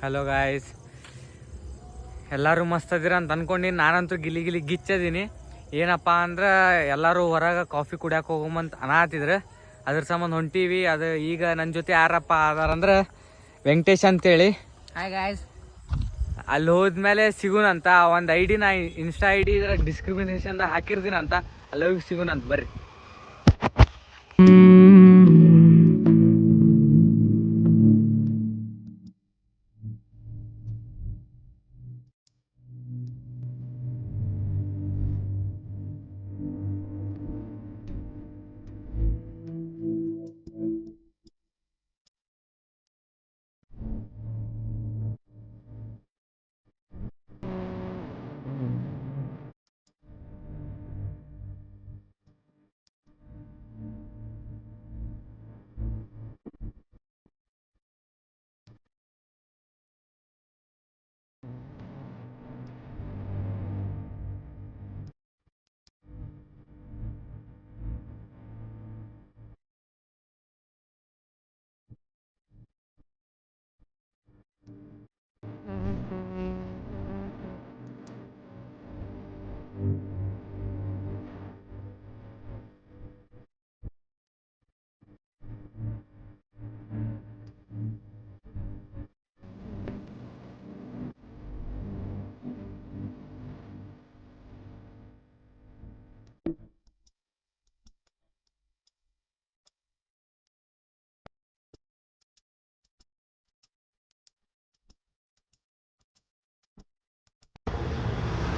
Hello guys, ಎಲ್ಲರೂ ಮಸ್ತ್ ಅದಿರ ಅಂತ ಅನ್ಕೊಂಡಿನಿ. ನಾನಂತೂ ಗಿಲಿ ಗಿಚ್ಚದೀನಿ. ಏನಪ್ಪ ಅಂದ್ರೆ ಎಲ್ಲರೂ ಹೊರಗೆ ಕಾಫಿ ಕುಡಿಯೋಕೆ ಹೋಗಮಂತ ಅನ್ನತ್ತಿದ್ರು. ಅದ್ರ ಸಂಬಂಧ ಹೊಂಟೀವಿ. ಅದು ಈಗ ನನ್ನ ಜೊತೆ ಯಾರಪ್ಪ ಅದಾರಂದ್ರೆ ವೆಂಕಟೇಶ್ ಅಂತೇಳಿ. Hi guys. ಅಲ್ಲಿ ಹೋದ್ಮೇಲೆ ಸಿಗುನಂತ ಒಂದು ID ನಾ ಇನ್ಸ್ಟಾ ID ಇದ್ರಾಗ ಡಿಸ್ಕ್ರಿಮಿನೇಷನ್ದಾಗ ಹಾಕಿರ್ತೀನಂತ. ಅಲ್ಲಿ ಹೋಗಿ ಸಿಗುನಂತ ಬರ್ರಿ.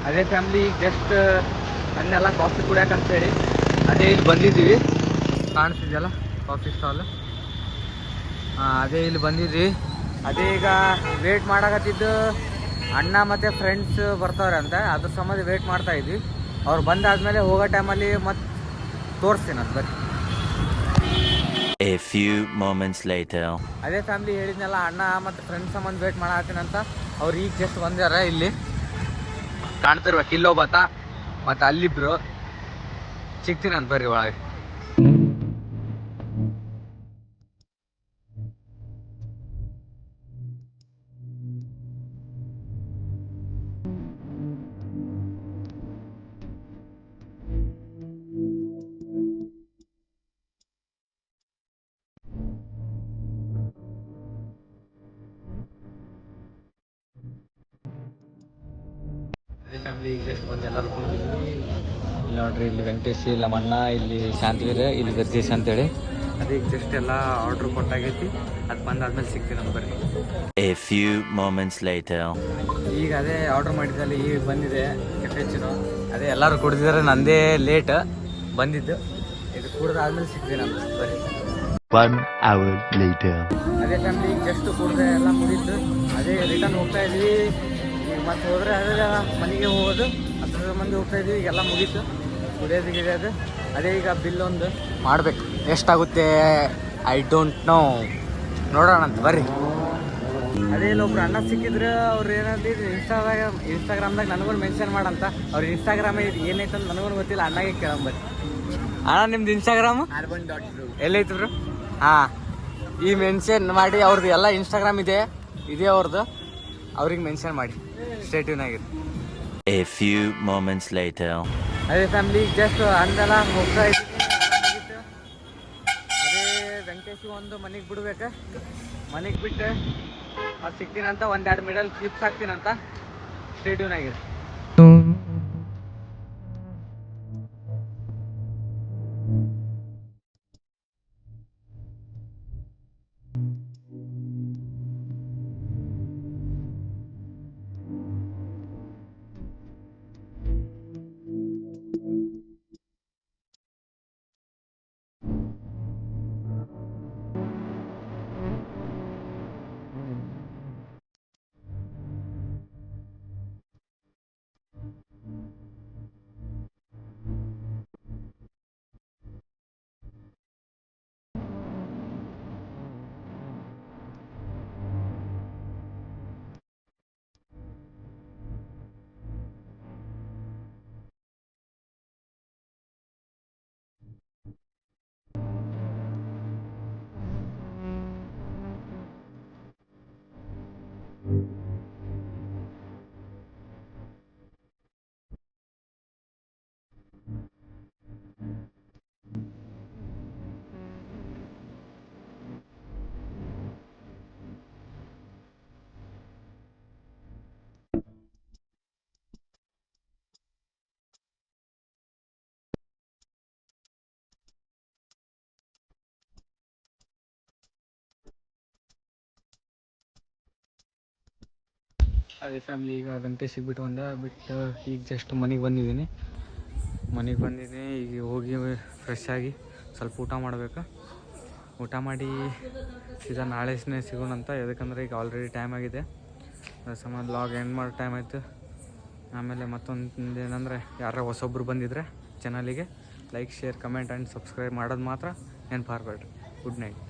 ಅದೇ ಫ್ಯಾಮ್ಲಿ ಜಸ್ಟ್ ಅನ್ನೆಲ್ಲ ಕಾಫಿ ಕುಡಿಯೋಕಂತೇಳಿ ಅದೇ ಇಲ್ಲಿ ಬಂದಿದ್ದೀವಿ. ಕಾಣಿಸ್ತಿದೆಯಲ್ಲ ಕಾಫಿ ಸ್ಟಾಲ್. ಅದೇ ಇಲ್ಲಿ ಬಂದಿದ್ವಿ. ಅದೇ ಈಗ ವೇಟ್ ಮಾಡಕತ್ತಿದ್ದು ಅಣ್ಣ ಮತ್ತು ಫ್ರೆಂಡ್ಸ್ ಬರ್ತಾವ್ರೆ ಅಂತ. ಅದ್ರ ಸಂಬಂಧ ವೇಟ್ ಮಾಡ್ತಾ ಇದ್ವಿ. ಅವ್ರು ಬಂದಾದ್ಮೇಲೆ ಹೋಗೋ ಟೈಮಲ್ಲಿ ಮತ್ತೆ ತೋರಿಸ್ತೀನಿ ಅದು ಬರ್ರಿ. A few moments later. ಅದೇ ಫ್ಯಾಮ್ಲಿ ಹೇಳಿದ್ನಲ್ಲ, ಅಣ್ಣ ಮತ್ತು ಫ್ರೆಂಡ್ಸ್ ಸಂಬಂಧ ವೇಟ್ ಮಾಡತ್ತೀನಂತ. ಅವ್ರು ಈಗ ಜಸ್ಟ್ ಬಂದಾರ. ಇಲ್ಲಿ ಕಾಣ್ತಿರ್ಬೇಕು ಇಲ್ಲೊಬ್ಬತ್ತ ಮತ್ತು ಅಲ್ಲಿಬ್ರು. ಸಿಗ್ತೀನಿ ಅಂತ ಬರ್ರಿ ಒಳಗೆ. ಅದೇ ಫ್ಯಾಮ್ಲಿ ಈಗ ಜಸ್ಟ್ ಬಂದು ಎಲ್ಲರೂ ಕುಳಿತಿದ್ವಿ. ಇಲ್ಲಿ ನೋಡ್ರಿ, ಇಲ್ಲಿ ವೆಂಕಟೇಶ್, ಇಲ್ಲಿ ನಮ್ಮ ಅಣ್ಣ, ಇಲ್ಲಿ ಶಾಂತವೀರ, ಇಲ್ಲಿ ಗರ್ಜೇಶ್ ಅಂತೇಳಿ. ಅದೇ ಈಗ ಜಸ್ಟ್ ಎಲ್ಲ ಆರ್ಡ್ರ್ ಕೊಟ್ಟಾಗೈತಿ. ಅದು ಬಂದಾದ್ಮೇಲೆ ಸಿಗ್ತೀನಿ ಅಂತ ಬರ್ರಿ. A few moments later. ಈಗ ಅದೇ ಆರ್ಡ್ರ್ ಮಾಡಿದ್ದಲ್ಲ ಈಗ ಬಂದಿದೆ ಕೆಫೆಚಿನೋ. ಅದೇ ಎಲ್ಲರೂ ಕುಡಿದಿದ್ದಾರೆ, ನಂದೇ ಲೇಟ್ ಬಂದಿದ್ದು. ಇದು ಕುಡ್ದಾದ್ಮೇಲೆ ಸಿಗ್ತೀನಿ ಅಂತ ಬರ್ರಿ. 1 hour later. ಅದೇ ಫ್ಯಾಮ್ಲಿ ಈಗ ಜಸ್ಟ್ ಕುಡ್ದೆ ಎಲ್ಲ ಮುಗಿದ್ದು. ಅದೇ ರಿಟರ್ನ್ ಹೋಗ್ತಾ ಇದ್ವಿ. ಈಗ ಮತ್ತೆ ಹೋದರೆ ಅದೇ ಮನೆಗೆ ಹೋಗೋದು. ಹತ್ತಿರದ ಮಂದಿ ಹೋಗ್ತಾ ಇದ್ವಿ. ಈಗೆಲ್ಲ ಮುಗೀತು ಕುಡಿಯೋದು ಗಿಡಿಯೋದು. ಅದೇ ಈಗ ಬಿಲ್ ಒಂದು ಮಾಡಬೇಕು. ಎಷ್ಟಾಗುತ್ತೆ ಐ ಡೋಂಟ್ ನೋ, ನೋಡೋಣ ಅಂತ ಬರ್ರಿ. ಅದೇ ಇಲ್ಲೊಬ್ರು ಅಣ್ಣ ಸಿಕ್ಕಿದ್ರೆ ಅವ್ರು ಏನಂತ ಇನ್ಸ್ಟಾಗ್ರಾಮ್ದಾಗ ನನಗೂ ಮೆನ್ಷನ್ ಮಾಡಂತ. ಅವ್ರ ಇನ್ಸ್ಟಾಗ್ರಾಮ್ ಏನೈತೆ ಅಂತ ನನಗೂ ಗೊತ್ತಿಲ್ಲ. ಅಣ್ಣಗೆ ಕೇಳಂಬರ್ರಿ. ಅಣ್ಣ ನಿಮ್ದು ಇನ್ಸ್ಟಾಗ್ರಾಮು ಎಲ್ಲೈತಿ ಬ್ರು? ಹಾಂ, ಈ ಮೆನ್ಷನ್ ಮಾಡಿ. ಅವ್ರದ್ದು ಎಲ್ಲ ಇನ್ಸ್ಟಾಗ್ರಾಮ್ ಇದೆ ಅವ್ರದ್ದು. ಅವ್ರಿಗೆ ಮೆನ್ಷನ್ ಮಾಡಿ. ಸ್ಟೇ ಟ್ಯೂನ್ ಆಗಿರಿ. A few moments later. ಅದೇ ಫ್ಯಾಮ್ಲಿ ಜಸ್ಟ್ ಅಂದೆಲ್ಲ ಹೋಗ್ತಾ ಇದ್ದೀನಿ. ಅದೇ ವೆಂಕಟೇಶ್ ಒಂದು ಮನೆಗೆ ಬಿಡ್ಬೇಕು. ಮನೆಗೆ ಬಿಟ್ಟು ಅದು ಸಿಗ್ತೀನಂತ. 1-2 ಮಿಡಲ್ ಕ್ಲಿಪ್ಸ್ ಹಾಕ್ತೀನಂತ. ಸ್ಟೇ ಟ್ಯೂನ್ ಆಗಿರಿ. ಅದೇ ಫ್ಯಾಮಿಲಿ ಈಗ ವೆಂಕಟೇಶಿಗೆ ಬಿಟ್ಟು ಈಗ ಜಸ್ಟ್ ಮನೆಗೆ ಬಂದಿದ್ದೀನಿ. ಈಗ ಹೋಗಿ ಫ್ರೆಶ್ ಆಗಿ ಸ್ವಲ್ಪ ಊಟ ಮಾಡಬೇಕು. ಊಟ ಮಾಡಿ ಸೀದಾ ನಾಳೆನೇ ಸಿಗೋಣಂತ. ಯಾಕಂದರೆ ಈಗ ಆಲ್ರೆಡಿ ಟೈಮ್ ಆಗಿದೆ. ಸಂಬಂಧ ಲಾಗ್ ಎಂಡ್ ಮಾಡೋ ಟೈಮ್ ಆಯಿತು. ಆಮೇಲೆ ಮತ್ತೊಂದು ಏನಂದರೆ ಯಾರ ಹೊಸೊಬ್ಬರು ಬಂದಿದ್ರೆ ಚಾನಲಿಗೆ like, share, comment and subscribe ಮಾಡೋದು ಮಾತ್ರ ನೆನಪಾಗಬೇಡ್ರಿ. Good night.